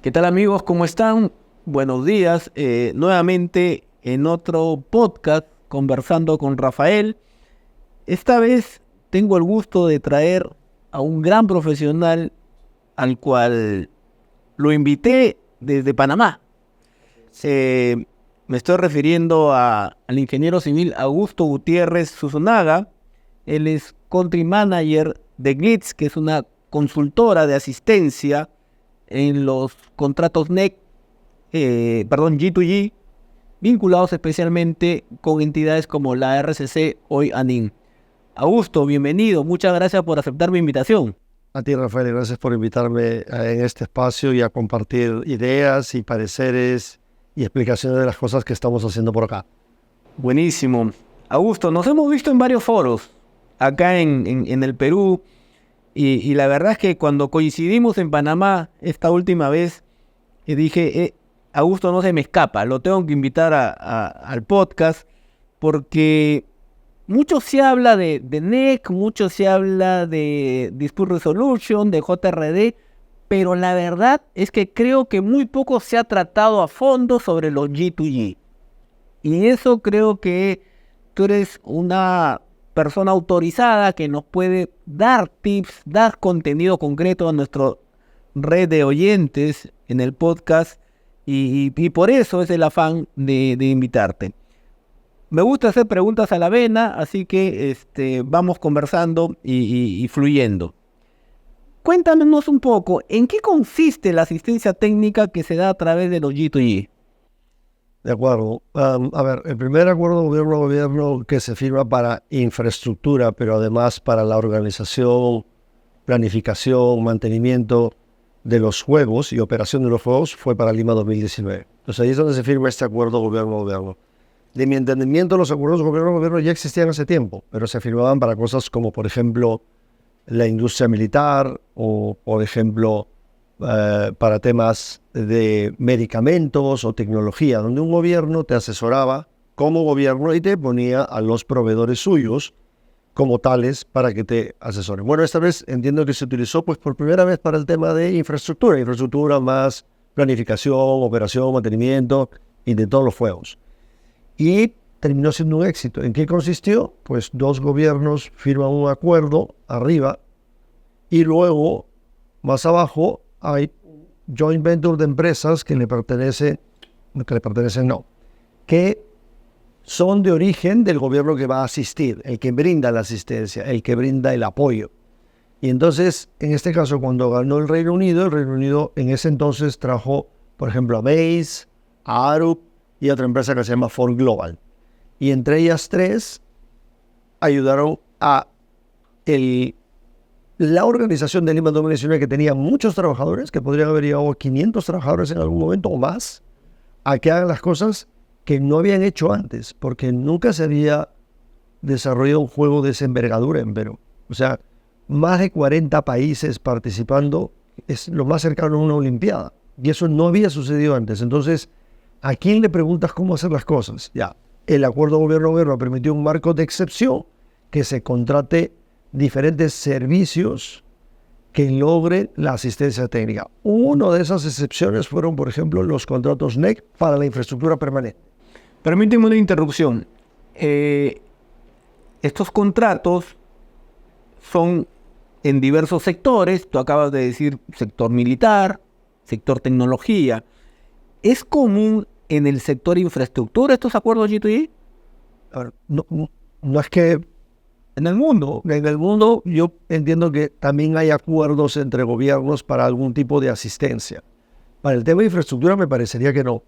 ¿Qué tal amigos? ¿Cómo están? Buenos días. Nuevamente en otro podcast conversando con Rafael. Esta vez tengo el gusto de traer a un gran profesional al cual lo invité desde Panamá. Eh, Me estoy refiriendo al ingeniero civil Augusto Gutiérrez Susunaga. Él es Country Manager de Glitz, que es una consultora de asistencia en los contratos G2G, vinculados especialmente con entidades como la RCC, hoy ANIN. Augusto, bienvenido, muchas gracias por aceptar mi invitación. A ti, Rafael, gracias por invitarme en este espacio y a compartir ideas y pareceres y explicaciones de las cosas que estamos haciendo por acá. Buenísimo. Augusto, nos hemos visto en varios foros acá en el Perú y la verdad es que cuando coincidimos en Panamá esta última vez, dije, Augusto no se me escapa, lo tengo que invitar al podcast porque mucho se habla de NEC, mucho se habla de Dispute Resolution, de JRD, pero la verdad es que creo que muy poco se ha tratado a fondo sobre los G2G. Y eso creo que tú eres una persona autorizada que nos puede dar tips, dar contenido concreto a nuestra red de oyentes en el podcast y por eso es el afán de invitarte. Me gusta hacer preguntas a la vena, así que vamos conversando y fluyendo. Cuéntanos un poco, ¿en qué consiste la asistencia técnica que se da a través de los G2G? De acuerdo. A ver, el primer acuerdo gobierno a gobierno que se firma para infraestructura, pero además para la organización, planificación, mantenimiento de los juegos y operación de los juegos fue para Lima 2019. Entonces ahí es donde se firma este acuerdo gobierno a gobierno. De mi entendimiento, los acuerdos gobierno a gobierno ya existían hace tiempo, pero se firmaban para cosas como, por ejemplo, la industria militar o, por ejemplo, para temas de medicamentos o tecnología, donde un gobierno te asesoraba como gobierno y te ponía a los proveedores suyos como tales para que te asesoren. Bueno, esta vez entiendo que se utilizó pues por primera vez para el tema de infraestructura más planificación, operación, mantenimiento y de todos los juegos. Y terminó siendo un éxito. ¿En qué consistió? Pues dos gobiernos firman un acuerdo arriba y luego, más abajo, hay joint venture de empresas que son de origen del gobierno que va a asistir, el que brinda la asistencia, el que brinda el apoyo. Y entonces, en este caso, cuando ganó el Reino Unido en ese entonces trajo, por ejemplo, a Maze, a Arup y a otra empresa que se llama Ford Global. Y entre ellas tres ayudaron a la organización de Lima 2019, que tenía muchos trabajadores, que podrían haber llegado a 500 trabajadores en algún momento o más, a que hagan las cosas que no habían hecho antes, porque nunca se había desarrollado un juego de esa envergadura en Perú. O sea, más de 40 países participando es lo más cercano a una olimpiada, y eso no había sucedido antes. Entonces, ¿a quién le preguntas cómo hacer las cosas? Ya, el acuerdo gobierno-gobierno permitió un marco de excepción que se contrate diferentes servicios que logren la asistencia técnica. Una de esas excepciones fueron, por ejemplo, los contratos NEC para la infraestructura permanente. Permíteme una interrupción. Estos contratos son en diversos sectores. Tú acabas de decir sector militar, sector tecnología. ¿Es común en el sector infraestructura estos acuerdos G2G? No es que en el mundo yo entiendo que también hay acuerdos entre gobiernos para algún tipo de asistencia. Para el tema de infraestructura me parecería que no.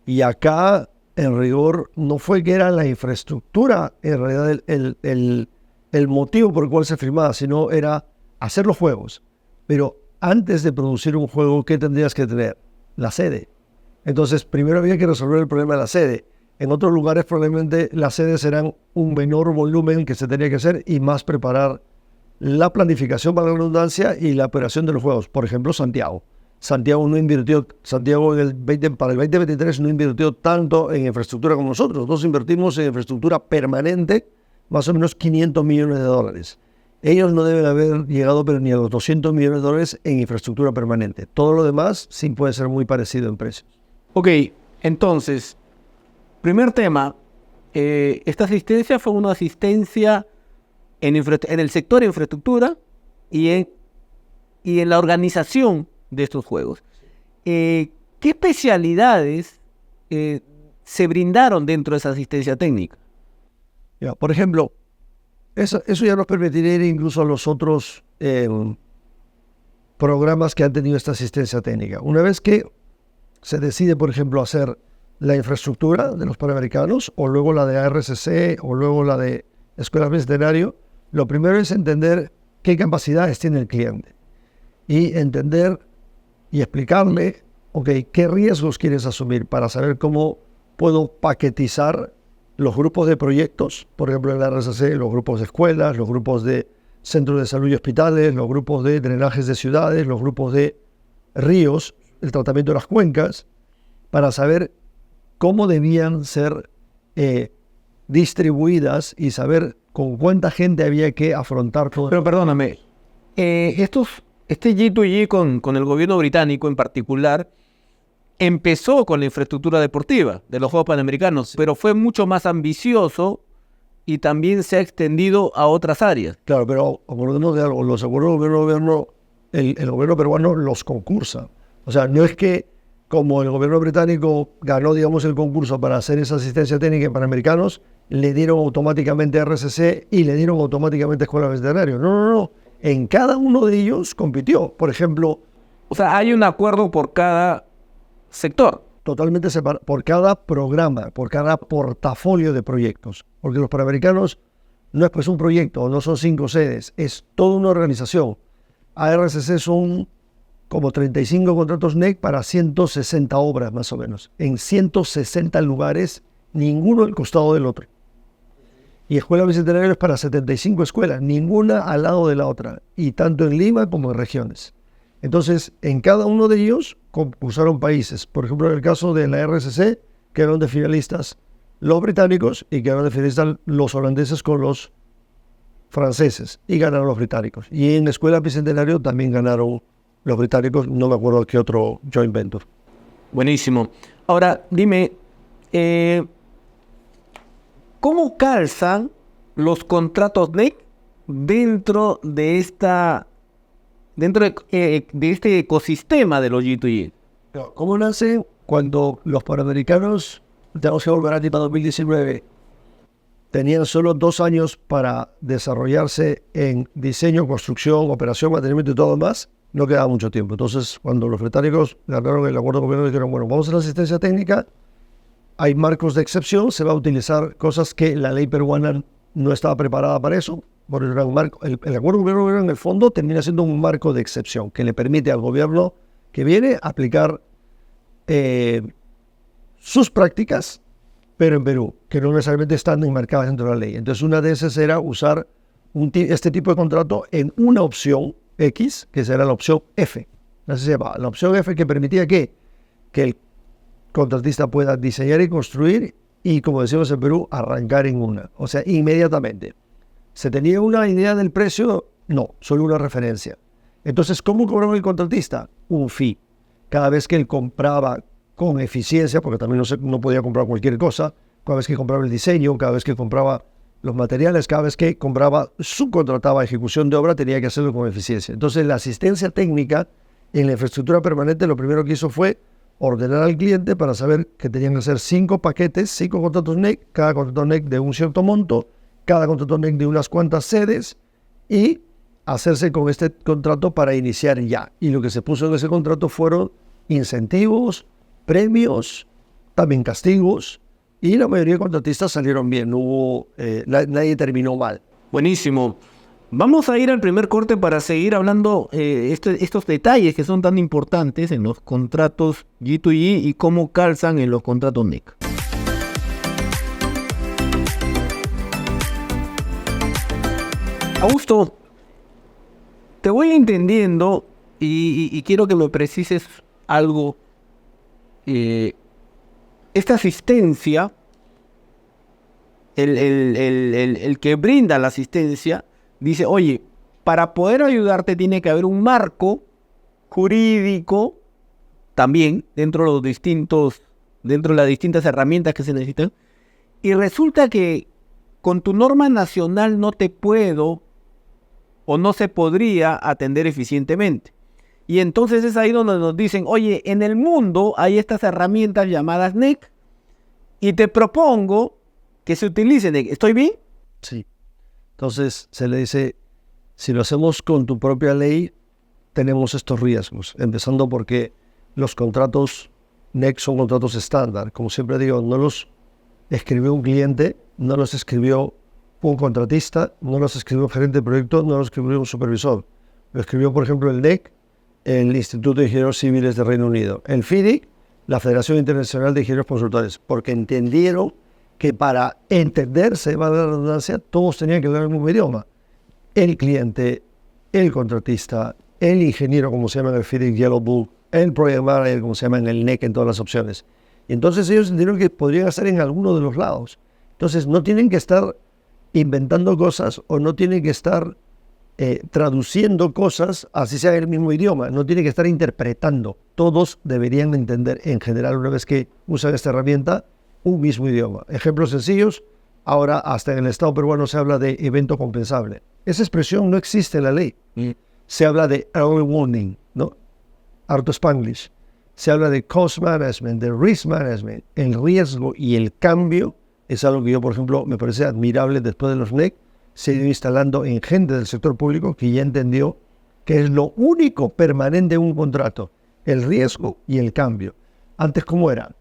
Y acá, en rigor, no fue que era la infraestructura en realidad el motivo por el cual se firmaba, sino era hacer los juegos. Pero antes de producir un juego, ¿qué tendrías que tener? La sede. Entonces, primero había que resolver el problema de la sede. En otros lugares probablemente las sedes eran un menor volumen que se tenía que hacer y más preparar la planificación para la redundancia y la operación de los juegos. Por ejemplo, Santiago. Santiago para el 2023 no invirtió tanto en infraestructura como nosotros. Nosotros invertimos en infraestructura permanente más o menos $500 millones. ellos no deben haber llegado pero ni a los 200 millones de dólares en infraestructura permanente. Todo lo demás sí puede ser muy parecido en precios. Ok, entonces, primer tema, esta asistencia fue una asistencia en el sector de infraestructura y en la organización de estos juegos. ¿Qué especialidades se brindaron dentro de esa asistencia técnica? Ya, por ejemplo, eso ya nos permitiría ir incluso a los otros programas que han tenido esta asistencia técnica. Una vez que se decide, por ejemplo, hacer la infraestructura de los Panamericanos, o luego la de ARCC, o luego la de Escuela Bicentenario, lo primero es entender qué capacidades tiene el cliente y entender y explicarle, ok, qué riesgos quieres asumir para saber cómo puedo paquetizar los grupos de proyectos, por ejemplo en la RCC, los grupos de escuelas, los grupos de centros de salud y hospitales, los grupos de drenajes de ciudades, los grupos de ríos, el tratamiento de las cuencas, para saber cómo debían ser distribuidas y saber con cuánta gente había que afrontar todo. Pero perdóname, este G2G con el gobierno británico en particular empezó con la infraestructura deportiva de los Juegos Panamericanos, pero fue mucho más ambicioso y también se ha extendido a otras áreas. Claro, pero acordémonos de algo, los acuerdos del gobierno, el gobierno peruano los concursa. O sea, no es que como el gobierno británico ganó, digamos, el concurso para hacer esa asistencia técnica en Panamericanos, le dieron automáticamente a RCC y le dieron automáticamente a Escuela Bicentenario. No. En cada uno de ellos compitió. Por ejemplo... O sea, hay un acuerdo por cada sector. Totalmente separado, por cada programa, por cada portafolio de proyectos. Porque los Panamericanos no es pues un proyecto, no son 5 sedes, es toda una organización. ARCC son como 35 contratos NEC para 160 obras más o menos, en 160 lugares, ninguno al costado del otro. Y Escuela Bicentenario es para 75 escuelas, ninguna al lado de la otra, y tanto en Lima como en regiones. Entonces, en cada uno de ellos concursaron países. Por ejemplo, en el caso de la RCC, quedaron de finalistas los británicos y quedaron de finalistas los holandeses con los franceses, y ganaron los británicos. Y en Escuela Bicentenario también ganaron los británicos, no me acuerdo qué otro joint venture. Buenísimo. Ahora, dime, ¿cómo calzan los contratos NEC dentro de este ecosistema de los G2G? ¿Cómo nace? Cuando los Panamericanos, tenemos que volver a 2019, tenían solo 2 años para desarrollarse en diseño, construcción, operación, mantenimiento y todo más, no quedaba mucho tiempo. Entonces, cuando los británicos ganaron el acuerdo de gobierno, dijeron, bueno, vamos a la asistencia técnica, hay marcos de excepción, se va a utilizar cosas que la ley peruana no estaba preparada para eso. Por el acuerdo de gobierno en el fondo termina siendo un marco de excepción que le permite al gobierno que viene aplicar sus prácticas, pero en Perú, que no necesariamente están enmarcadas dentro de la ley. Entonces, una de esas era usar este tipo de contrato en una opción X, que será la opción F. Así se llama. La opción F, que permitía que el contratista pueda diseñar y construir y, como decimos en Perú, arrancar en una. O sea, inmediatamente. ¿Se tenía una idea del precio? No, solo una referencia. Entonces, ¿cómo cobraba el contratista? Un fee. Cada vez que él compraba con eficiencia, porque también no podía comprar cualquier cosa, cada vez que compraba el diseño, cada vez que compraba los materiales, cada vez que subcontrataba ejecución de obra, tenía que hacerlo con eficiencia. Entonces, la asistencia técnica en la infraestructura permanente, lo primero que hizo fue ordenar al cliente para saber que tenían que hacer 5 paquetes, 5 contratos NEC, cada contrato NEC de un cierto monto, cada contrato NEC de unas cuantas sedes, y hacerse con este contrato para iniciar ya. Y lo que se puso en ese contrato fueron incentivos, premios, también castigos, y la mayoría de contratistas salieron bien, no hubo, nadie terminó mal. Buenísimo. Vamos a ir al primer corte para seguir hablando estos detalles que son tan importantes en los contratos G2G y cómo calzan en los contratos NEC. Augusto, te voy entendiendo y quiero que me precises algo. Esta asistencia, el que brinda la asistencia, dice, oye, para poder ayudarte tiene que haber un marco jurídico también dentro de las distintas herramientas que se necesitan. Y resulta que con tu norma nacional no te puedo o no se podría atender eficientemente. Y entonces es ahí donde nos dicen, oye, en el mundo hay estas herramientas llamadas NEC y te propongo que se utilicen. ¿Estoy bien? Sí. Entonces se le dice, si lo hacemos con tu propia ley, tenemos estos riesgos, empezando porque los contratos NEC son contratos estándar. Como siempre digo, no los escribió un cliente, no los escribió un contratista, no los escribió un gerente de proyecto, no los escribió un supervisor. Lo escribió, por ejemplo, el NEC, el Instituto de Ingenieros Civiles de Reino Unido, el FIDIC, la Federación Internacional de Ingenieros Consultores, porque entendieron que para entenderse, valga la redundancia, todos tenían que hablar el mismo idioma. El cliente, el contratista, el ingeniero, como se llama en el FIDIC Yellow Book, el project manager, como se llama en el NEC, en todas las opciones. Y entonces ellos entendieron que podrían estar en alguno de los lados. Entonces no tienen que estar inventando cosas o no tienen que estar traduciendo cosas así sea en el mismo idioma, no tienen que estar interpretando. Todos deberían entender en general, una vez que usan esta herramienta, un mismo idioma. Ejemplos sencillos, ahora hasta en el Estado peruano se habla de evento compensable. Esa expresión no existe en la ley. Se habla de early warning, ¿no? Harto Spanglish. Se habla de cost management, de risk management. El riesgo y el cambio es algo que yo, por ejemplo, me parece admirable después de los NEC. Se ha ido instalando en gente del sector público que ya entendió que es lo único permanente en un contrato, el riesgo y el cambio. Antes, ¿cómo era?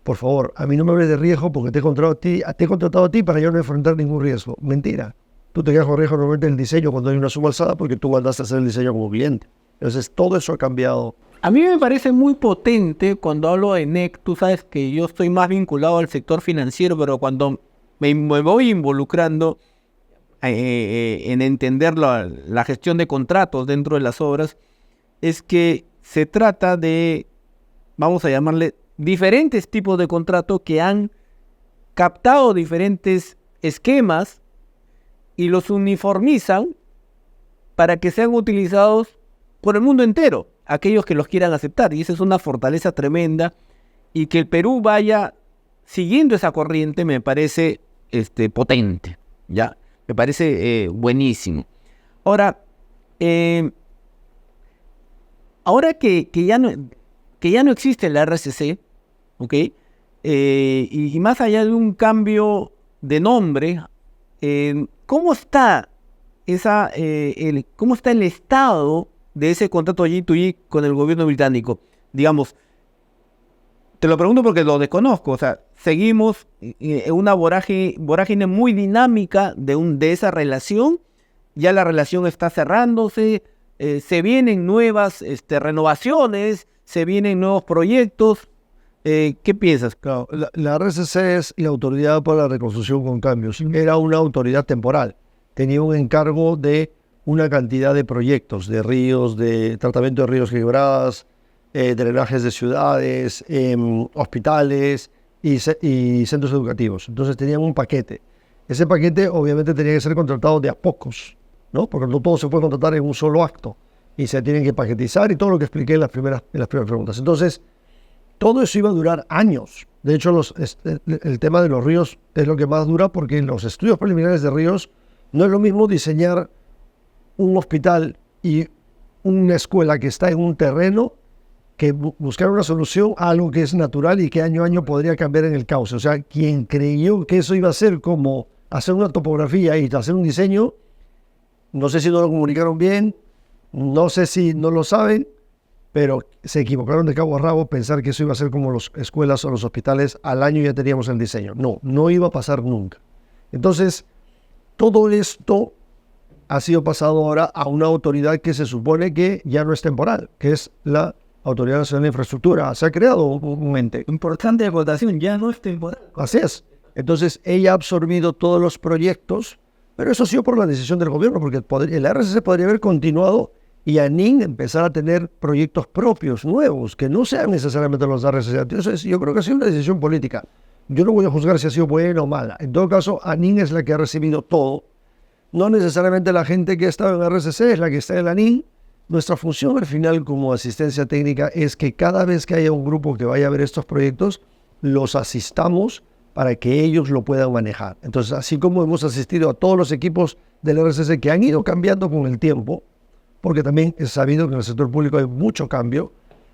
Por favor, a mí no me hables de riesgo porque te he contratado a ti para yo no enfrentar ningún riesgo. Mentira. Tú te quedas con riesgo normalmente en el diseño cuando hay una suma alzada porque tú mandaste a hacer el diseño como cliente. Entonces, todo eso ha cambiado. A mí me parece muy potente cuando hablo de NEC. Tú sabes que yo estoy más vinculado al sector financiero, pero cuando me voy involucrando en entender la gestión de contratos dentro de las obras, es que se trata de, vamos a llamarle, diferentes tipos de contratos que han captado diferentes esquemas y los uniformizan para que sean utilizados por el mundo entero, aquellos que los quieran aceptar. Y esa es una fortaleza tremenda, y que el Perú vaya siguiendo esa corriente me parece potente, ¿ya? Me parece buenísimo. Ahora, que ya no existe la RCC, ¿ok? Y más allá de un cambio de nombre, ¿cómo está cómo está el estado de ese contrato G2G con el gobierno británico? Digamos, te lo pregunto porque lo desconozco. O sea, seguimos en una vorágine muy dinámica de esa relación. Ya la relación está cerrándose, se vienen nuevas renovaciones, se vienen nuevos proyectos. ¿Qué piensas? Claro, la RCC es la Autoridad para la Reconstrucción con Cambios. Era una autoridad temporal. Tenía un encargo de una cantidad de proyectos, de ríos, de tratamiento de ríos y quebradas, drenajes de ciudades, hospitales y centros educativos. Entonces tenían un paquete. Ese paquete obviamente tenía que ser contratado de a pocos, ¿no? Porque no todo se puede contratar en un solo acto y se tienen que paquetizar y todo lo que expliqué en las primeras preguntas. Entonces, todo eso iba a durar años. De hecho, el tema de los ríos es lo que más dura, porque en los estudios preliminares de ríos no es lo mismo diseñar un hospital y una escuela que está en un terreno que buscar una solución a algo que es natural y que año a año podría cambiar en el cauce. O sea, quien creyó que eso iba a ser como hacer una topografía y hacer un diseño, no sé si no lo comunicaron bien, no sé si no lo saben, pero se equivocaron de cabo a rabo pensar que eso iba a ser como las escuelas o los hospitales, al año ya teníamos el diseño. No iba a pasar nunca. Entonces, todo esto ha sido pasado ahora a una autoridad que se supone que ya no es temporal, que es la Autoridad Nacional de Infraestructura. Se ha creado un ente. Importante votación, ya no es temporal. Así es. Entonces, ella ha absorbido todos los proyectos, pero eso ha sido por la decisión del gobierno, porque el RCC podría haber continuado y ANIN empezar a tener proyectos propios, nuevos, que no sean necesariamente los de RCC. Entonces, yo creo que ha sido una decisión política. Yo no voy a juzgar si ha sido buena o mala. En todo caso, ANIN es la que ha recibido todo, No necesariamente la gente que está en RCC es la que está en la NIN. Nuestra función al final como asistencia técnica es que cada vez que haya un grupo que vaya a ver estos proyectos, los asistamos para que ellos lo puedan manejar. Entonces, así como hemos asistido a todos los equipos del RCC que han ido cambiando con el tiempo, porque también es sabido que en el sector público hay mucho cambio,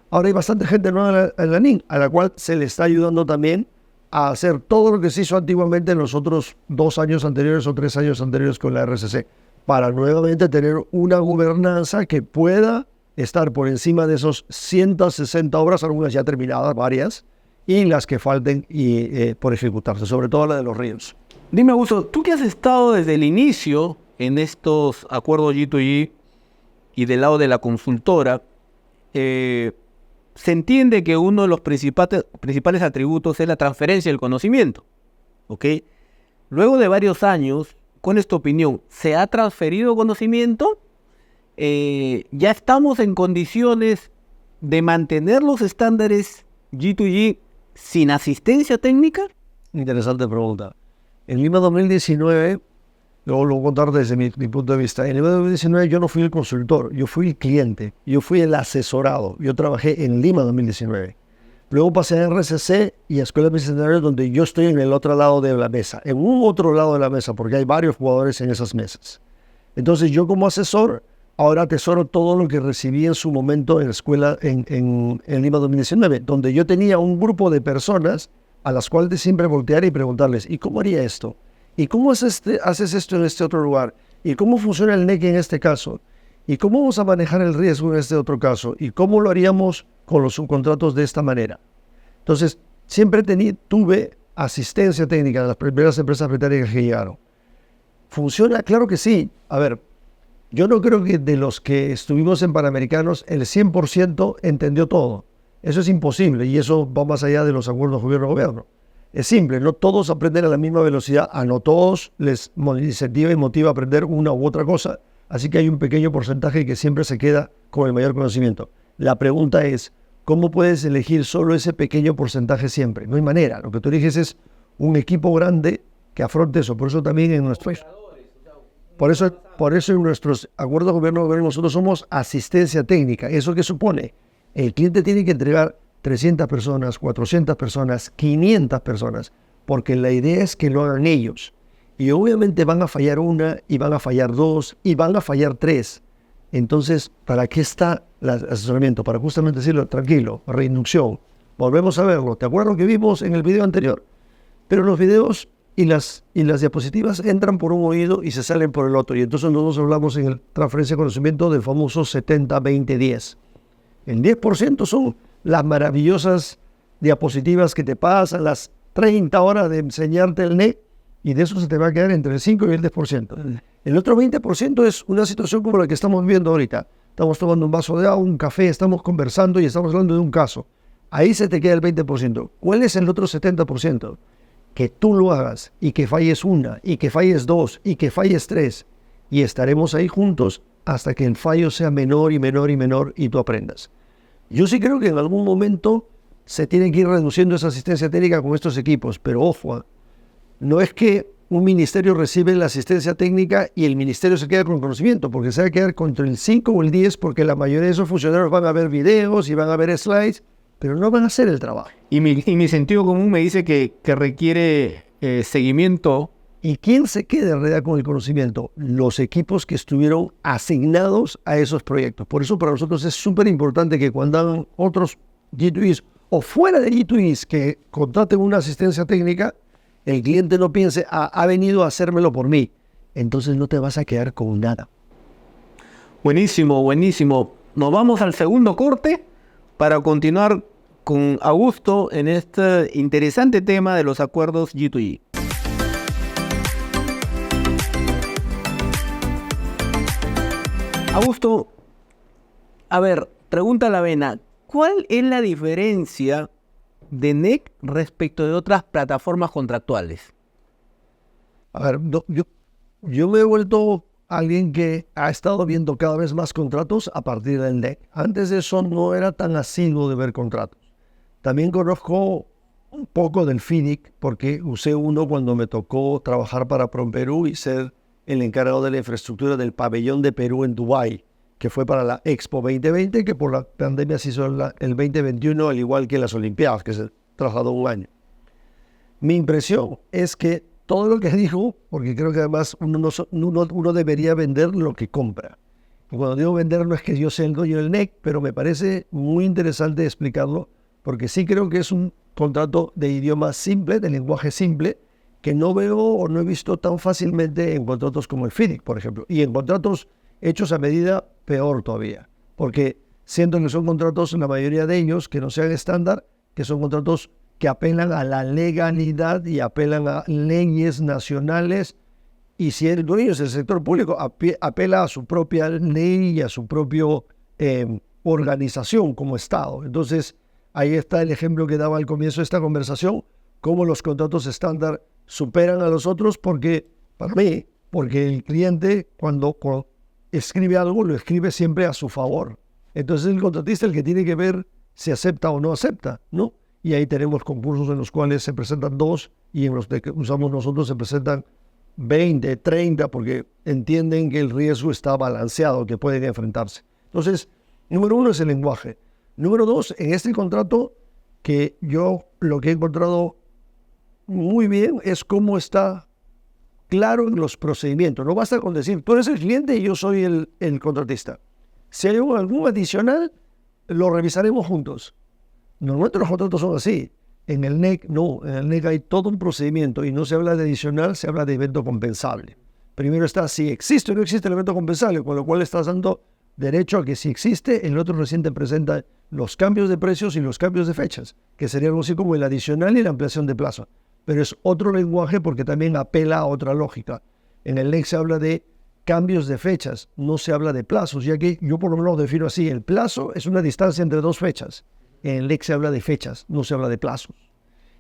ahora hay bastante gente nueva en la NIN, a la cual se le está ayudando también a hacer todo lo que se hizo antiguamente en los otros 2 años anteriores o 3 años anteriores con la RCC, para nuevamente tener una gobernanza que pueda estar por encima de esos 160 obras, algunas ya terminadas, varias, y las que falten por ejecutarse, sobre todo la de los ríos. Dime, Augusto, tú que has estado desde el inicio en estos acuerdos G2G y del lado de la consultora, se entiende que uno de los principales atributos es la transferencia del conocimiento, ¿ok? Luego de varios años, ¿cuál es tu opinión? ¿Se ha transferido conocimiento? ¿Ya estamos en condiciones de mantener los estándares G2G sin asistencia técnica? Interesante pregunta. En Lima 2019, luego lo voy a contar desde mi punto de vista, en Lima 2019 yo no fui el consultor, yo fui el cliente, yo fui el asesorado, yo trabajé en Lima 2019. Luego pasé a RCC y a Escuela Bicentenario, donde yo estoy en el otro lado de la mesa, en un otro lado de la mesa, porque hay varios jugadores en esas mesas. Entonces yo como asesor, ahora atesoro todo lo que recibí en su momento en la escuela en Lima 2019, donde yo tenía un grupo de personas a las cuales siempre voltear y preguntarles, ¿y cómo haría esto? ¿Y cómo haces esto en este otro lugar? ¿Y cómo funciona el NEC en este caso? ¿Y cómo vamos a manejar el riesgo en este otro caso? ¿Y cómo lo haríamos con los subcontratos de esta manera? Entonces, siempre tuve asistencia técnica de las primeras empresas británicas que llegaron. ¿Funciona? Claro que sí. A ver, yo no creo que de los que estuvimos en Panamericanos, el 100% entendió todo. Eso es imposible y eso va más allá de los acuerdos gobierno-gobierno. Es simple, no todos aprenden a la misma velocidad, a no todos les incentiva y motiva a aprender una u otra cosa, así que hay un pequeño porcentaje que siempre se queda con el mayor conocimiento. La pregunta es, ¿cómo puedes elegir solo ese pequeño porcentaje siempre? No hay manera, lo que tú eliges es un equipo grande que afronte eso, por eso también en nuestros... Por eso en nuestros acuerdos gobierno-gobierno nosotros somos asistencia técnica. ¿Eso qué supone? El cliente tiene que entregar 300 personas, 400 personas, 500 personas, porque la idea es que lo hagan ellos. Y obviamente van a fallar una, y van a fallar dos, y van a fallar tres. Entonces, ¿para qué está el asesoramiento? Para justamente decirlo, tranquilo, reinducción. Volvemos a verlo. ¿Te acuerdas que vimos en el video anterior? Pero los videos y las diapositivas entran por un oído y se salen por el otro. Y entonces nosotros hablamos en el transferencia de conocimiento del famoso 70-20-10. El 10% son las maravillosas diapositivas que te pasan, las 30 horas de enseñarte el NEC, y de eso se te va a quedar entre el 5 y el 10%. El otro 20% es una situación como la que estamos viendo ahorita. Estamos tomando un vaso de agua, un café, estamos conversando y estamos hablando de un caso. Ahí se te queda el 20%. ¿Cuál es el otro 70%? Que tú lo hagas y que falles una, y que falles dos, y que falles tres. Y estaremos ahí juntos hasta que el fallo sea menor y menor y menor y tú aprendas. Yo sí creo que en algún momento se tiene que ir reduciendo esa asistencia técnica con estos equipos, pero ojo, no es que un ministerio recibe la asistencia técnica y el ministerio se queda con conocimiento, porque se va a quedar contra el 5 o el 10, porque la mayoría de esos funcionarios van a ver videos y van a ver slides, pero no van a hacer el trabajo. Y mi sentido común me dice que requiere seguimiento. ¿Y quién se queda en realidad con el conocimiento? Los equipos que estuvieron asignados a esos proyectos. Por eso para nosotros es súper importante que cuando hagan otros G2Es o fuera de G2Es que contraten una asistencia técnica, el cliente no piense, ha venido a hacérmelo por mí. Entonces no te vas a quedar con nada. Buenísimo, buenísimo. Nos vamos al segundo corte para continuar con Augusto en este interesante tema de los acuerdos G2G. Augusto, a ver, pregunta la vena, ¿cuál es la diferencia de NEC respecto de otras plataformas contractuales? A ver, yo me he vuelto alguien que ha estado viendo cada vez más contratos a partir del NEC. Antes de eso no era tan asiduo de ver contratos. También conozco un poco del FIDIC porque usé uno cuando me tocó trabajar para PROMPERÚ y ser el encargado de la infraestructura del pabellón de Perú en Dubái, que fue para la Expo 2020, que por la pandemia se hizo el 2021, al igual que las Olimpiadas, que se trasladó un año. Mi impresión es que todo lo que dijo, porque creo que además uno debería vender lo que compra. Y cuando digo vender no es que yo sea el dueño del NEC, pero me parece muy interesante explicarlo, porque sí creo que es un contrato de idioma simple, de lenguaje simple, que no veo o no he visto tan fácilmente en contratos como el FIDIC, por ejemplo. Y en contratos hechos a medida, peor todavía, porque siento que son contratos, la mayoría de ellos, que no sean estándar, que son contratos que apelan a la legalidad y apelan a leyes nacionales, y si el dueño es el sector público, apela a su propia ley y a su propia organización como Estado. Entonces, ahí está el ejemplo que daba al comienzo de esta conversación, cómo los contratos estándar superan a los otros, porque, para mí, porque el cliente cuando escribe algo, lo escribe siempre a su favor. Entonces, el contratista es el que tiene que ver si acepta o no acepta, ¿no? Y ahí tenemos concursos en los cuales se presentan 2 y en los que usamos nosotros se presentan 20, 30, porque entienden que el riesgo está balanceado, que pueden enfrentarse. Entonces, número 1 es el lenguaje. Número 2, en este contrato, que yo lo que he encontrado muy bien es cómo está claro en los procedimientos. No basta con decir, tú eres el cliente y yo soy el contratista. Si hay algún adicional, lo revisaremos juntos. Normalmente los contratos son así. En el NEC no, en el NEC hay todo un procedimiento y no se habla de adicional, se habla de evento compensable. Primero está si existe o no existe el evento compensable, con lo cual estás dando derecho a que si existe, el otro recién te presenta los cambios de precios y los cambios de fechas, que sería algo así como el adicional y la ampliación de plazo. Pero es otro lenguaje porque también apela a otra lógica. En el NEC se habla de cambios de fechas, no se habla de plazos, ya que yo por lo menos defino así, el plazo es una distancia entre 2 fechas. En el NEC se habla de fechas, no se habla de plazos.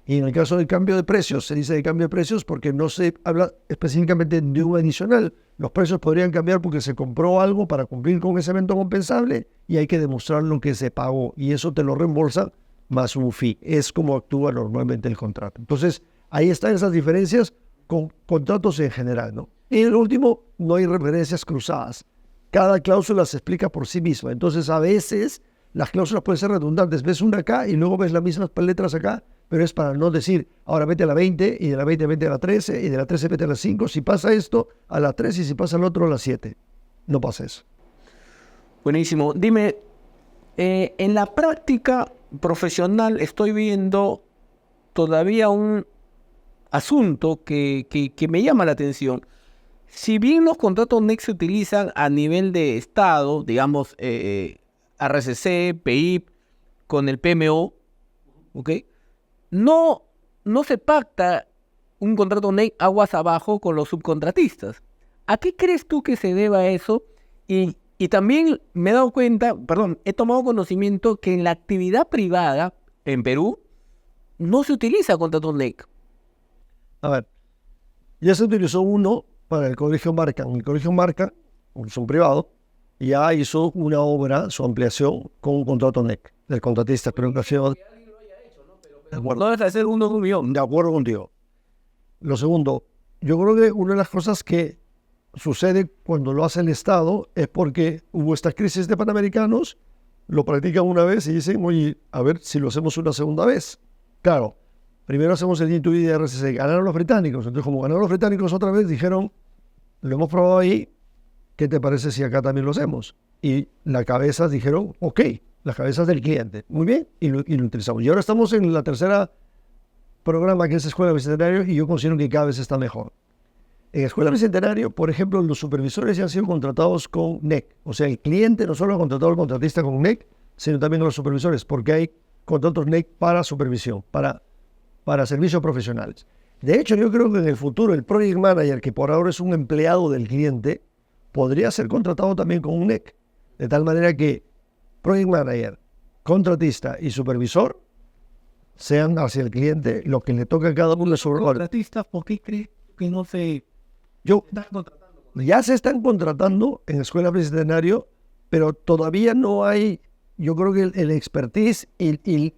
Y en el caso del cambio de precios, se dice de cambio de precios porque no se habla específicamente de un adicional. Los precios podrían cambiar porque se compró algo para cumplir con ese evento compensable y hay que demostrar lo que se pagó. Y eso te lo reembolsan más un fee. Es como actúa normalmente el contrato. Entonces, ahí están esas diferencias con contratos en general, ¿no? Y en el último, no hay referencias cruzadas. Cada cláusula se explica por sí misma. Entonces, a veces las cláusulas pueden ser redundantes. Ves una acá y luego ves las mismas letras acá, pero es para no decir, ahora vete a la 20 y de la 20 vete a la 13 y de la 13 vete a la 5. Si pasa esto, a la 3 y si pasa el otro, a la 7. No pasa eso. Buenísimo. Dime, en la práctica profesional estoy viendo todavía un asunto que me llama la atención. Si bien los contratos NEC se utilizan a nivel de Estado, digamos, RCC, PIB, con el PMO, ¿ok? No se pacta un contrato NEC aguas abajo con los subcontratistas. ¿A qué crees tú que se deba eso? Y también me he dado cuenta, he tomado conocimiento que en la actividad privada en Perú no se utiliza contrato NEC. A ver, ya se utilizó uno para el Colegio Marca. En el Colegio Marca, es un privado, ya hizo una obra, su ampliación, con un contrato NEC del contratista. Pero no debes hacer uno de un millón. De acuerdo contigo. Lo segundo, yo creo que una de las cosas que sucede cuando lo hace el Estado es porque hubo esta crisis de panamericanos, lo practican una vez y dicen, oye, a ver si lo hacemos una segunda vez. Claro, primero hacemos el G2B de RCC, ganaron los británicos. Entonces, como ganaron los británicos otra vez, dijeron, lo hemos probado ahí, ¿qué te parece si acá también lo hacemos? Y las cabezas dijeron, ok, las cabezas del cliente, muy bien, y lo utilizamos. Y ahora estamos en la tercera programa, que es Escuela Bicentenario, y yo considero que cada vez está mejor. En Escuela Bicentenario, por ejemplo, los supervisores ya han sido contratados con NEC. O sea, el cliente no solo ha contratado al contratista con NEC, sino también a los supervisores, porque hay contratos NEC para supervisión, para servicios profesionales. De hecho, yo creo que en el futuro el Project Manager, que por ahora es un empleado del cliente, podría ser contratado también con un NEC. De tal manera que Project Manager, contratista y supervisor sean hacia el cliente lo que le toca a cada uno de sus contratistas. ¿Por qué crees que no se están contratando? Ya se están contratando en Escuela Bicentenario, pero todavía no hay, yo creo que el expertise y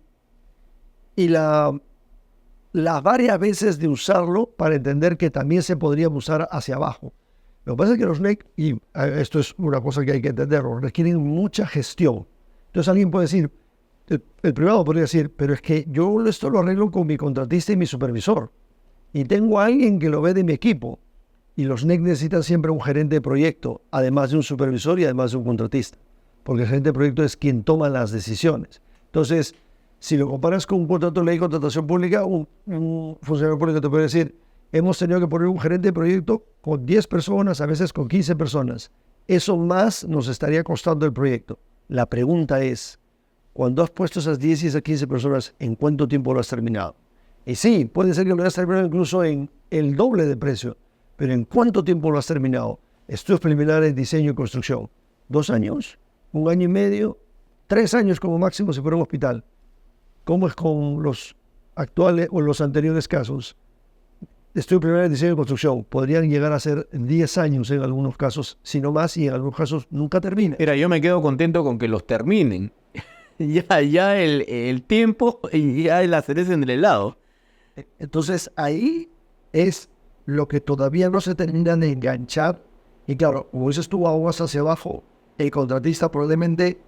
las varias veces de usarlo para entender que también se podría usar hacia abajo. Lo que pasa es que los NEC, y esto es una cosa que hay que entender, requieren mucha gestión. Entonces alguien puede decir, el privado podría decir, pero es que yo esto lo arreglo con mi contratista y mi supervisor. Y tengo a alguien que lo ve de mi equipo. Y los NEC necesitan siempre un gerente de proyecto, además de un supervisor y además de un contratista. Porque el gerente de proyecto es quien toma las decisiones. Entonces, si lo comparas con un contrato de ley de contratación pública, un funcionario público te puede decir, hemos tenido que poner un gerente de proyecto con 10 personas, a veces con 15 personas. Eso más nos estaría costando el proyecto. La pregunta es, cuando has puesto esas 10 y esas 15 personas, ¿en cuánto tiempo lo has terminado? Y sí, puede ser que lo hayas terminado incluso en el doble de precio, pero ¿en cuánto tiempo lo has terminado? Estudios preliminares, diseño y construcción. 2 años, 1 año y medio, 3 años como máximo si fuera un hospital. ¿Cómo es con los actuales o los anteriores casos? Estudio preliminar, diseño y construcción. Podrían llegar a ser 10 años en algunos casos, si no más, y en algunos casos nunca termina. Mira, yo me quedo contento con que los terminen. ya el tiempo y ya la cereza en el helado. Entonces ahí es lo que todavía no se termina de enganchar. Y claro, como dices tú, aguas hacia abajo, el contratista probablemente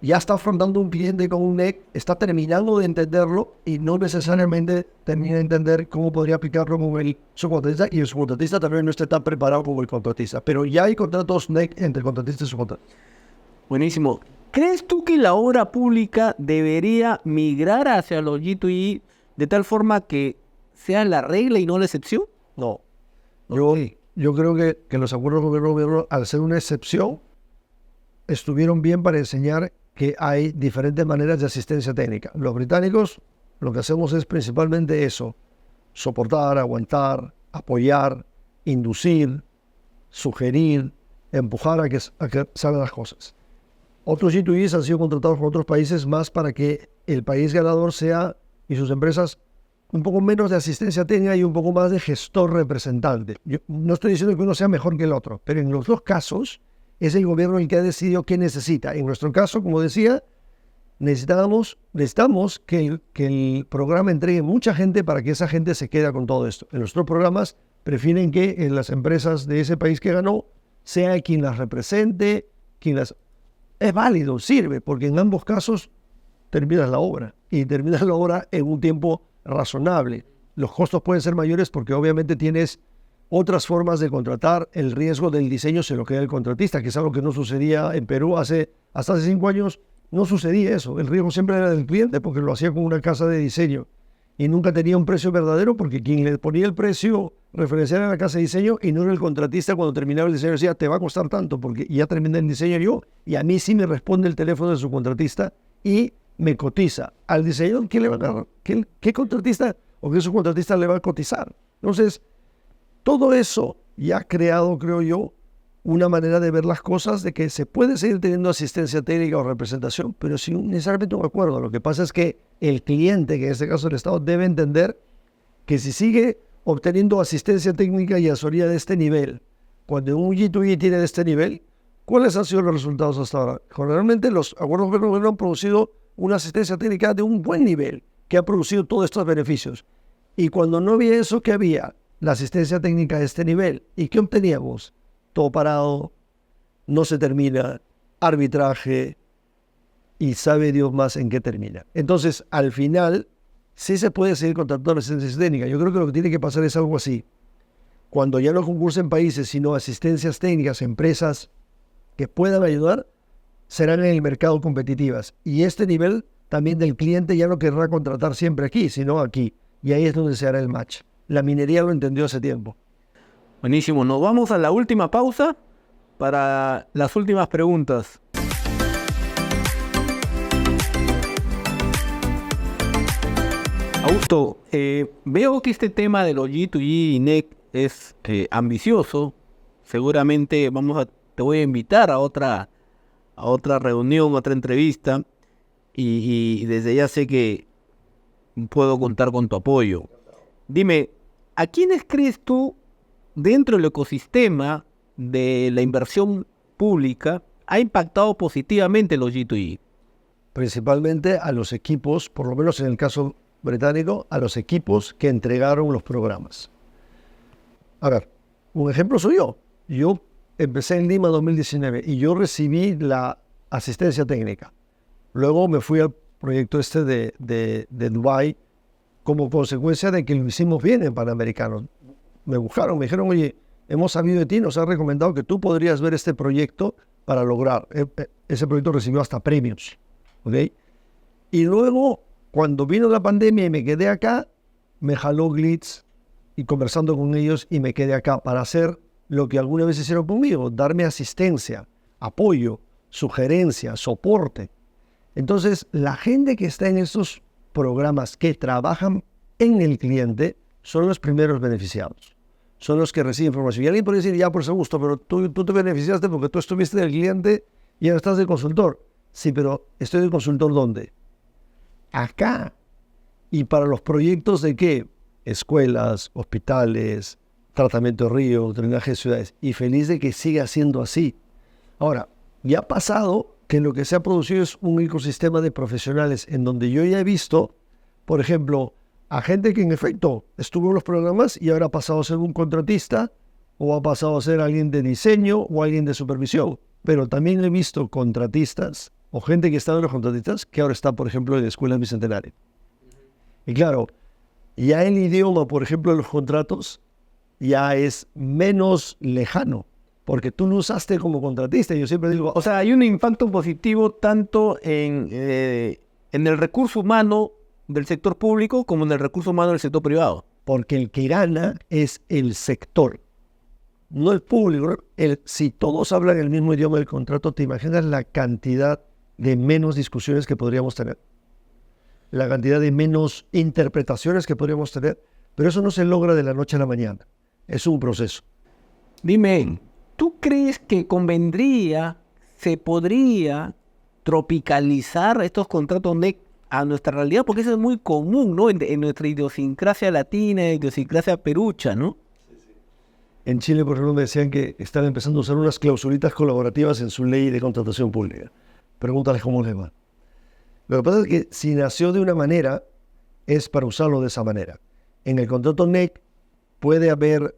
ya está afrontando un cliente con un NEC, está terminando de entenderlo y no necesariamente termina de entender cómo podría aplicarlo con su contratista, y el subcontratista también no está tan preparado como el contratista. Pero ya hay contratos NEC entre contratista y subcontratista. Buenísimo. ¿Crees tú que la obra pública debería migrar hacia los G2E de tal forma que sea la regla y no la excepción? No. Yo creo que los acuerdos gobierno-gobierno, al ser una excepción, estuvieron bien para enseñar que hay diferentes maneras de asistencia técnica. Los británicos lo que hacemos es principalmente eso: soportar, aguantar, apoyar, inducir, sugerir, empujar a que salgan las cosas. Otros G2Es han sido contratados por otros países más para que el país ganador sea, y sus empresas, un poco menos de asistencia técnica y un poco más de gestor representante. Yo no estoy diciendo que uno sea mejor que el otro, pero en los dos casos es el gobierno el que ha decidido qué necesita. En nuestro caso, como decía, necesitamos que el programa entregue mucha gente para que esa gente se quede con todo esto. En nuestros programas prefieren que las empresas de ese país que ganó sea quien las represente, quien las... Es válido, sirve, porque en ambos casos terminas la obra, y terminas la obra en un tiempo razonable. Los costos pueden ser mayores porque obviamente tienes otras formas de contratar. El riesgo del diseño se lo queda el contratista, que es algo que no sucedía en Perú hasta hace 5 años. No sucedía eso. El riesgo siempre era del cliente porque lo hacía con una casa de diseño y nunca tenía un precio verdadero, porque quien le ponía el precio referencial a la casa de diseño y no era el contratista. Cuando terminaba el diseño decía, te va a costar tanto porque ya terminé el diseño yo, y a mí sí me responde el teléfono de su contratista y me cotiza. Al diseñador, ¿qué le va a dar? ¿Qué contratista o qué subcontratista le va a cotizar? Entonces, todo eso ya ha creado, creo yo, una manera de ver las cosas, de que se puede seguir teniendo asistencia técnica o representación, pero sin necesariamente un acuerdo. Lo que pasa es que el cliente, que en este caso el Estado, debe entender que si sigue obteniendo asistencia técnica y asesoría de este nivel, cuando un G2E tiene de este nivel, ¿cuáles han sido los resultados hasta ahora? Generalmente los acuerdos gobierno han producido una asistencia técnica de un buen nivel, que ha producido todos estos beneficios. Y cuando no había eso, ¿qué había? La asistencia técnica de este nivel. ¿Y qué obteníamos? Todo parado, no se termina, arbitraje, y sabe Dios más en qué termina. Entonces, al final, sí se puede seguir contratando la asistencia técnica. Yo creo que lo que tiene que pasar es algo así. Cuando ya no concursen países, sino asistencias técnicas, empresas que puedan ayudar, serán en el mercado competitivas. Y este nivel también del cliente ya no querrá contratar siempre aquí, sino aquí. Y ahí es donde se hará el match. La minería lo entendió hace tiempo. Buenísimo. Nos vamos a la última pausa para las últimas preguntas. Augusto, veo que este tema de los G2E y NEC es ambicioso. Seguramente te voy a invitar a otra reunión, otra entrevista, y desde ya sé que puedo contar con tu apoyo. Dime, ¿a quiénes crees tú dentro del ecosistema de la inversión pública ha impactado positivamente los G2E? Principalmente a los equipos, por lo menos en el caso británico, a los equipos que entregaron los programas. A ver, un ejemplo soy yo. yo empecé en Lima 2019 y yo recibí la asistencia técnica. Luego me fui al proyecto de Dubái como consecuencia de que lo hicimos bien en Panamericanos. Me buscaron, me dijeron, oye, hemos sabido de ti, nos has recomendado que tú podrías ver este proyecto para lograr. Ese proyecto recibió hasta premios. ¿Okay? Y luego, cuando vino la pandemia y me quedé acá, me jaló Glitz y conversando con ellos y me quedé acá para hacer lo que alguna vez hicieron conmigo, darme asistencia, apoyo, sugerencia, soporte. Entonces, la gente que está en estos programas que trabajan en el cliente son los primeros beneficiados. Son los que reciben información. Y alguien puede decir, ya por ese gusto, pero tú te beneficiaste porque tú estuviste del cliente y ahora estás de consultor. Sí, pero ¿estoy de consultor dónde? Acá. ¿Y para los proyectos de qué? Escuelas, hospitales, tratamiento de ríos, drenaje de ciudades. Y feliz de que siga siendo así. Ahora, ya ha pasado que lo que se ha producido es un ecosistema de profesionales en donde yo ya he visto, por ejemplo, a gente que en efecto estuvo en los programas y ahora ha pasado a ser un contratista o ha pasado a ser alguien de diseño o alguien de supervisión. Pero también he visto contratistas o gente que estaba en los contratistas que ahora está, por ejemplo, en la Escuela Bicentenario. Y claro, ya el idioma, por ejemplo, de los contratos ya es menos lejano, porque tú lo usaste como contratista. Yo siempre digo, O sea, hay un impacto positivo tanto en el recurso humano del sector público como en el recurso humano del sector privado. porque el que gana es el sector, no el público. Si todos hablan el mismo idioma del contrato, ¿te imaginas la cantidad de menos discusiones que podríamos tener? La cantidad de menos interpretaciones que podríamos tener. Pero eso no se logra de la noche a la mañana. Es un proceso. Dime, ¿tú crees que se podría tropicalizar estos contratos NEC a nuestra realidad? Porque eso es muy común, ¿no? En nuestra idiosincrasia latina, idiosincrasia perucha, ¿no? En Chile, por ejemplo, me decían que están empezando a usar unas clausulitas colaborativas en su ley de contratación pública. Pregúntales cómo les va. Lo que pasa es que si nació de una manera, es para usarlo de esa manera. En el contrato NEC puede haber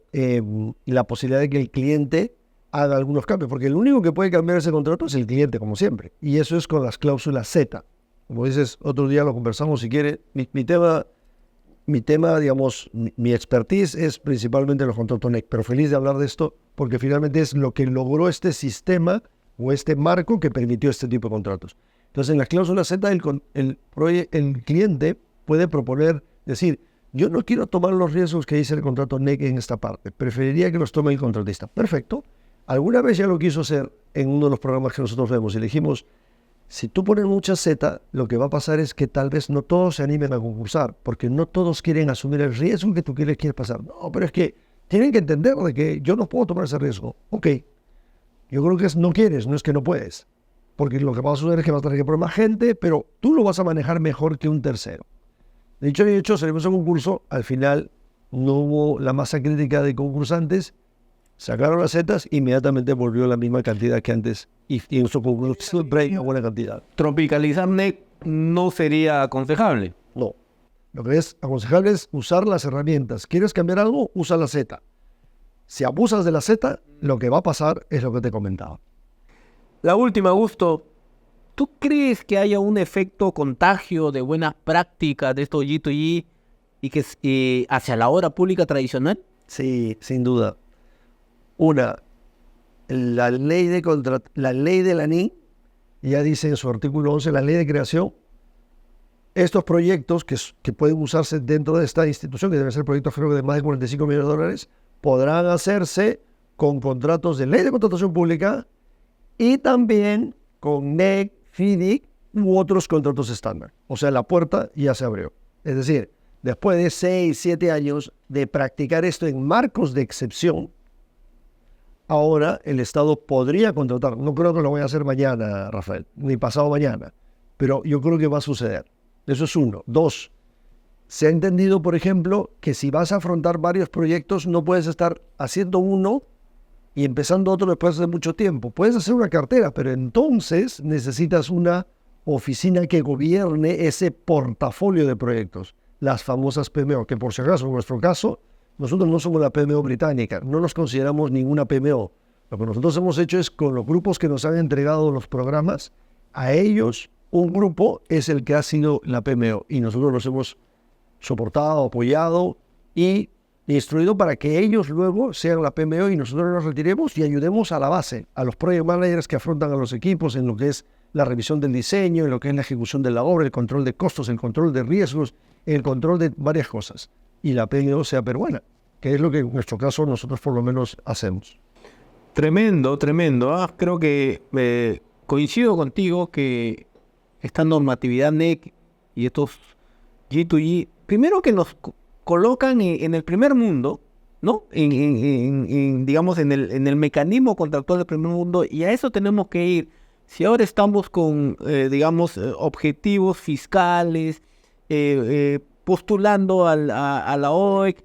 la posibilidad de que el cliente haga algunos cambios, porque el único que puede cambiar ese contrato es el cliente, como siempre. Y eso es con las cláusulas Z. Como dices, otro día lo conversamos si quiere. Mi tema, digamos, mi expertise es principalmente los contratos NEC, pero feliz de hablar de esto porque finalmente es lo que logró este sistema o este marco que permitió este tipo de contratos. Entonces, en las cláusulas Z, el cliente puede proponer, decir, yo no quiero tomar los riesgos que dice el contrato NEC en esta parte, preferiría que los tome el contratista. Perfecto. Alguna vez ya lo quiso hacer en uno de los programas que nosotros vemos y le dijimos, si tú pones mucha Z, lo que va a pasar es que tal vez no todos se animen a concursar, porque no todos quieren asumir el riesgo que tú quieres pasar. No, pero es que tienen que entender de que yo no puedo tomar ese riesgo. Ok, yo creo que no quieres, no es que no puedes, porque lo que va a suceder es que vas a tener que poner más gente, pero tú lo vas a manejar mejor que un tercero. Dicho y hecho, salimos a concurso, al final no hubo la masa crítica de concursantes, sacaron las zetas, inmediatamente volvió la misma cantidad que antes y en su concurso siempre hay una buena cantidad. Tropicalizar NEC no sería aconsejable. No. Lo que es aconsejable es usar las herramientas. ¿Quieres cambiar algo? Usa la Z. Si abusas de la Z, lo que va a pasar es lo que te comentaba. La última, Augusto. ¿Tú crees que haya un efecto contagio de buenas prácticas de estos G2G y que hacia la obra pública tradicional? Sí, sin duda. La ley de la NI ya dice en su artículo 11, la ley de creación, estos proyectos que pueden usarse dentro de esta institución, que deben ser proyectos creo que de más de 45 millones de dólares, podrán hacerse con contratos de ley de contratación pública y también con NEC, FIDIC u otros contratos estándar. O sea, la puerta ya se abrió. Es decir, después de 6, 7 años de practicar esto en marcos de excepción, ahora el Estado podría contratar. No creo que lo vaya a hacer mañana, Rafael, ni pasado mañana, pero yo creo que va a suceder. Eso es uno. 2, se ha entendido, por ejemplo, que si vas a afrontar varios proyectos, no puedes estar haciendo uno y empezando otro después de mucho tiempo. Puedes hacer una cartera, pero entonces necesitas una oficina que gobierne ese portafolio de proyectos, las famosas PMO, que por si acaso, en nuestro caso, nosotros no somos la PMO británica, no nos consideramos ninguna PMO. Lo que nosotros hemos hecho es, con los grupos que nos han entregado los programas, a ellos, un grupo es el que ha sido la PMO y nosotros los hemos soportado, apoyado y instruido para que ellos luego sean la PMO y nosotros nos retiremos y ayudemos a la base, a los project managers que afrontan a los equipos en lo que es la revisión del diseño, en lo que es la ejecución de la obra, el control de costos, el control de riesgos, el control de varias cosas. Y la PMO sea peruana, que es lo que en nuestro caso nosotros por lo menos hacemos. Tremendo, tremendo. Creo que coincido contigo que esta normatividad NEC y estos G2G, primero que nos colocan en el primer mundo, ¿no? Digamos, en el mecanismo contractual del primer mundo, y a eso tenemos que ir. Si ahora estamos con, digamos, objetivos fiscales, postulando a la OEC,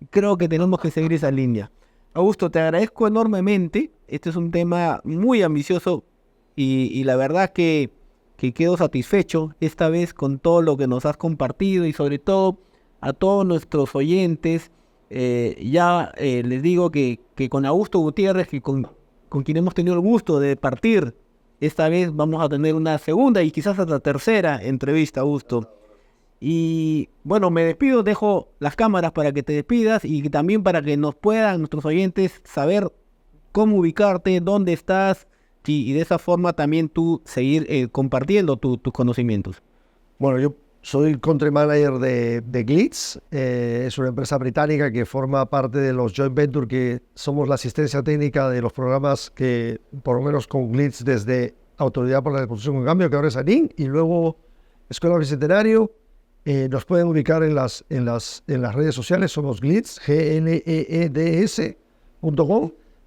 creo que tenemos que seguir esa línea. Augusto, te agradezco enormemente. Este es un tema muy ambicioso y la verdad que quedo satisfecho esta vez con todo lo que nos has compartido y sobre todo a todos nuestros oyentes. Les digo que con Augusto Gutiérrez, que con quien hemos tenido el gusto de partir, esta vez vamos a tener una segunda y quizás hasta tercera entrevista, Augusto. Y bueno, me despido, dejo las cámaras para que te despidas y también para que nos puedan nuestros oyentes saber cómo ubicarte, dónde estás y de esa forma también tú seguir compartiendo tus conocimientos. Bueno, yo soy el country manager de Glitz, es una empresa británica que forma parte de los joint venture, que somos la asistencia técnica de los programas que, por lo menos con Glitz, desde Autoridad por la Disposición con Cambio, que ahora es ANIN, y luego Escuela Bicentenario. Nos pueden ubicar en las redes sociales, somos Glitz, GLEEDS.com.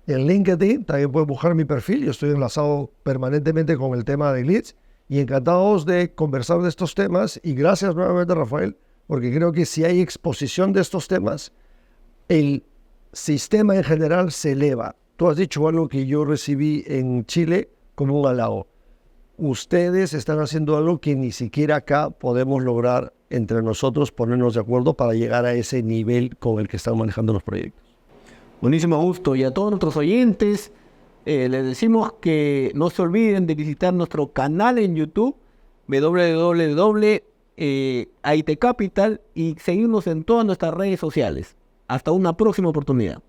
En LinkedIn también pueden buscar mi perfil, yo estoy enlazado permanentemente con el tema de Glitz y encantados de conversar de estos temas. Y gracias nuevamente, Rafael, porque creo que si hay exposición de estos temas, el sistema en general se eleva. Tú has dicho algo que yo recibí en Chile como un halago. Ustedes están haciendo algo que ni siquiera acá podemos lograr entre nosotros, ponernos de acuerdo para llegar a ese nivel con el que están manejando los proyectos. Buenísimo, Augusto. Y a todos nuestros oyentes, les decimos que no se olviden de visitar nuestro canal en YouTube, www.AIT Capital, y seguirnos en todas nuestras redes sociales. Hasta una próxima oportunidad.